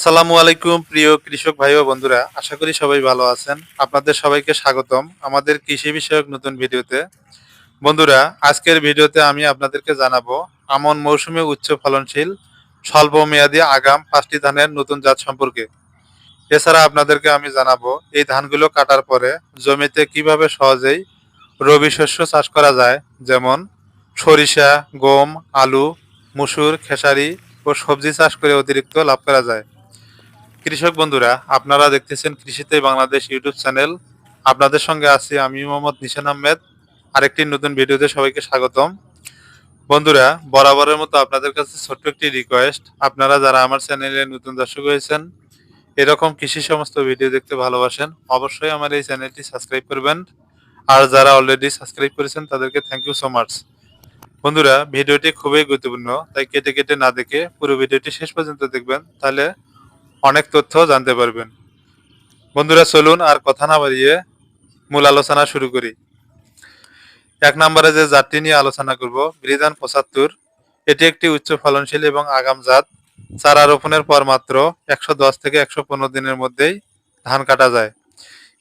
আসসালামু আলাইকুম প্রিয় কৃষক ভাই ও বন্ধুরা, আশা করি সবাই ভালো আছেন। আপনাদের সবাইকে স্বাগতম আমাদের কৃষি বিষয়ক নতুন ভিডিওতে। বন্ধুরা, আজকের ভিডিওতে আমি আপনাদেরকে জানাবো আমন মৌসুমে উচ্চ ফলনশীল স্বল্প মেয়াদী আগাম 5টি ধানের নতুন জাত সম্পর্কে। এছাড়া আপনাদেরকে আমি জানাবো এই ধানগুলো কাটার পরে জমিতে কিভাবে সহজেই রবি শস্য চাষ করা যায়, যেমন সরিষা, গম, আলু, মসুর, খেসারি ও সবজি চাষ করে অতিরিক্ত লাভ করা যায়। কৃষক বন্ধুরা, আপনারা দেখতেছেন কৃষিতে বাংলাদেশ ইউটিউব চ্যানেল। আপনাদের সঙ্গে আছি আমি মোহাম্মদ নিশান আহমেদ। আরেকটি নতুন ভিডিওতে সবাইকে স্বাগতম। বন্ধুরা, বরাবরের মতো আপনাদের কাছে ছোট্ট একটি রিকোয়েস্ট, আপনারা যারা আমার চ্যানেলে নতুন দর্শক হয়েছেন, এরকম কৃষি সমস্ত ভিডিও দেখতে ভালোবাসেন, অবশ্যই আমার এই চ্যানেলটি সাবস্ক্রাইব করবেন। আর যারা অলরেডি সাবস্ক্রাইব করেছেন তাদেরকে থ্যাংক ইউ সো মাচ। বন্ধুরা, ভিডিওটি খুবই গুরুত্বপূর্ণ, তাই কেটে কেটে না দেখে পুরো ভিডিওটি শেষ পর্যন্ত দেখবেন, তাহলে অনেক তথ্য জানতে পারবেন। বন্ধুরা, চলুন আর কথা না বাড়িয়ে মূল আলোচনা শুরু করি। 1 নম্বরে যে জাতটি নিয়ে আলোচনা করব, বিধান 75। এটি একটি উচ্চ ফলনশীল এবং আগাম জাত। চারা রোপণের পর মাত্র 110 থেকে 115 দিনের মধ্যেই ধান কাটা যায়।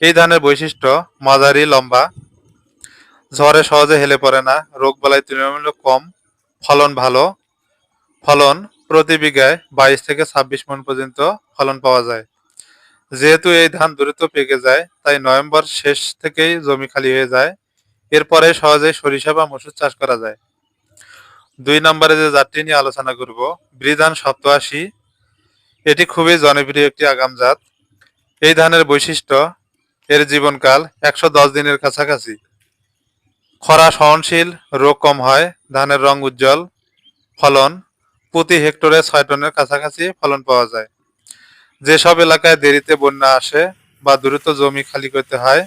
এই ধানের বৈশিষ্ট্য মাঝারি লম্বা, ঝড়ে সহজে হেলে পড়ে না, রোগবালাই তুলনামূলক কম, ফলন ভালো। ফলন প্রতি বিঘায় 22 থেকে 26 মণ পর্যন্ত ফলন পাওয়া যায়। যেহেতু এই ধান দ্রুত পেকে যায়, তাই নভেম্বর শেষ থেকেই জমি খালি হয়ে যায়। এরপরে সহজেই সরিষা বা মসুর চাষ করা যায়। 2 নম্বরে যে জাতটি নিয়ে আলোচনা করব, বিধান 87। এটি খুবই জনপ্রিয় একটি আগাম জাত। এই ধানের বৈশিষ্ট্য এর জীবনকাল 110 দিনের কাছাকাছি, খরা সহনশীল, রোগ কম হয়, ধানের রং উজ্জ্বল। ফলন প্রতি হেক্টরে 6 টনের কাছাকাছি ফলন পাওয়া যায়। যেসব এলাকায় দেরিতে বন্যা আসে বা দ্রুত জমি খালি করতে হয়,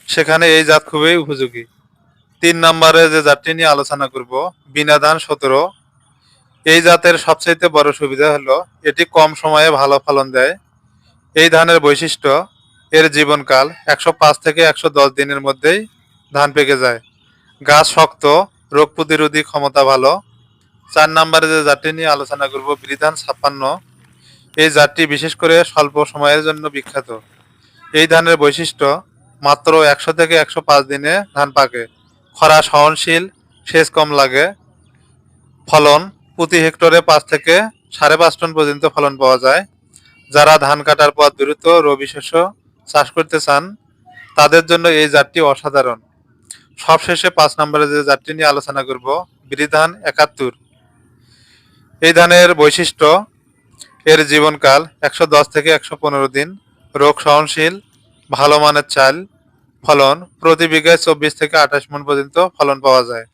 সেখানে এই জাত খুবই উপযোগী। 3 নম্বরে যে জাতটি নিয়ে আলোচনা করব, বিনাধান 17। এই জাতের সবচেয়ে বড় সুবিধা হলো এটি কম সময়ে ভালো ফলন দেয়। এই ধানের বৈশিষ্ট্য এর জীবনকাল 105 থেকে 110 দিনের মধ্যেই ধান পেকে যায়। গাছ শক্ত, রোগ প্রতিরোধী ক্ষমতা ভালো। 4 নম্বরে যে জাতটি নিয়ে আলোচনা করব, বিধান 56। এই জাতটি বিশেষ করে স্বল্প সময়ের জন্য বিখ্যাত। এই ধানের বৈশিষ্ট্য মাত্র 100 থেকে 105 দিনে ধান পাকে, খরা সহনশীল, সেচ কম লাগে। ফলন প্রতি হেক্টরে 5 থেকে 5.5 টন পর্যন্ত ফলন পাওয়া যায়। যারা ধান কাটার পর দ্রুত রবি শস্য চাষ করতে চান, তাদের জন্য এই জাতটি অসাধারণ। সবশেষে 5 নম্বরে যে জাতটি নিয়ে আলোচনা করব, বিধান 71। এই ধানের বৈশিষ্ট্য এর জীবনকাল 110 থেকে 115 দিন, রোগ সহনশীল, ভালো মানের চাল। ফলন প্রতি বিঘায় 24 থেকে 28 মণ পর্যন্ত ফলন পাওয়া যায়।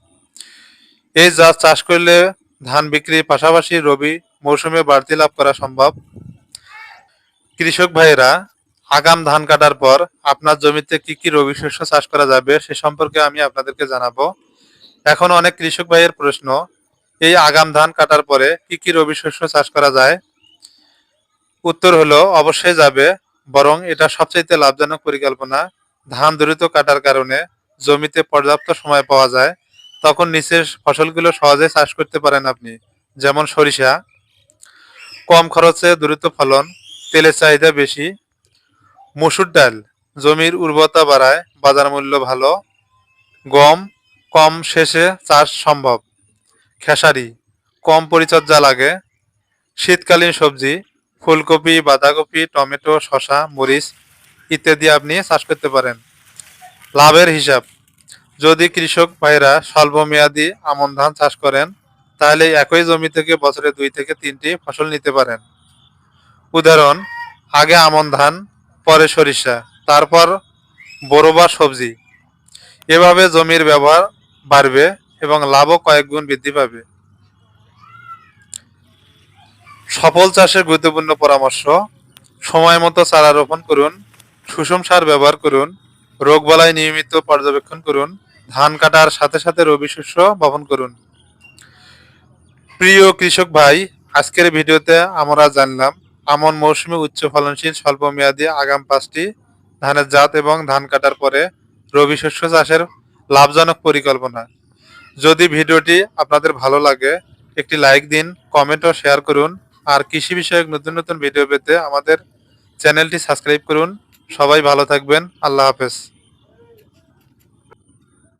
এই জাত চাষ করলে ধান বিক্রির পাশাপাশি রবি মৌসুমে বাড়তি লাভ করা সম্ভব। কৃষক ভাইয়েরা, আগাম ধান কাটার পর আপনার জমিতে কি কি রবি শস্য চাষ করা যাবে সে সম্পর্কে আমি আপনাদেরকে জানাবো। এখন অনেক কৃষক ভাইয়ের প্রশ্ন, এই আগাম ধান কাটার পরে কি কি রবি শস্য চাষ করা যায়? উত্তর হলো অবশ্যই যাবে, বরং এটা সবচেয়ে লাভজনক পরিকল্পনা। ধান দ্রুত কাটার কারণে জমিতে পর্যাপ্ত সময় পাওয়া যায়, তখন নিচের ফসলগুলো সহজে চাষ করতে পারেন আপনি। যেমন সরিষা, কম খরচে দ্রুত ফলন, তেলের চাহিদা বেশি। মসুর ডাল, জমির উর্বরতা বাড়ায়, বাজার মূল্য ভালো। গম, কম শেষে চাষ সম্ভব। খেসারি, কম পরিচর্যা লাগে। শীতকালীন সবজি, ফুলকপি, বাঁধাকপি, টমেটো, শসা, মরিচ ইত্যাদি আপনি চাষ করতে পারেন। লাভের হিসাব, যদি কৃষক ভাইরা স্বল্প মেয়াদী আমন ধান চাষ করেন, তাহলে একই জমি থেকে বছরে 2 থেকে 3টি ফসল নিতে পারেন। উদাহরণ, আগে আমন ধান, পরে সরিষা, তারপর বোরো বা সবজি। এভাবে জমির ব্যবহার বাড়বে এবং লাভও কয়েক গুণ বৃদ্ধি পাবে। সফল চাষের গুরুত্বপূর্ণ পরামর্শ: সময় মতো চারা রোপণ করুন, সুষম সার ব্যবহার করুন, রোগবালাই নিয়মিত পর্যবেক্ষণ করুন, ধান কাটার সাথে সাথে রবি শস্য বপন করুন। প্রিয় কৃষক ভাই, আজকের ভিডিওতে আমরা জানলাম আমন মৌসুমে উচ্চ ফলনশীল স্বল্প মেয়াদী আগাম 5টি ধানের জাত এবং ধান কাটার পরে রবি শস্য চাষের লাভজনক পরিকল্পনা। যদি ভিডিওটি আপনাদের ভালো লাগে, একটি লাইক দিন, কমেন্ট ও শেয়ার করুন। আর কৃষি বিষয়ক নতুন নতুন ভিডিও পেতে আমাদের চ্যানেলটি সাবস্ক্রাইব করুন। সবাই ভালো থাকবেন। আল্লাহ হাফেজ।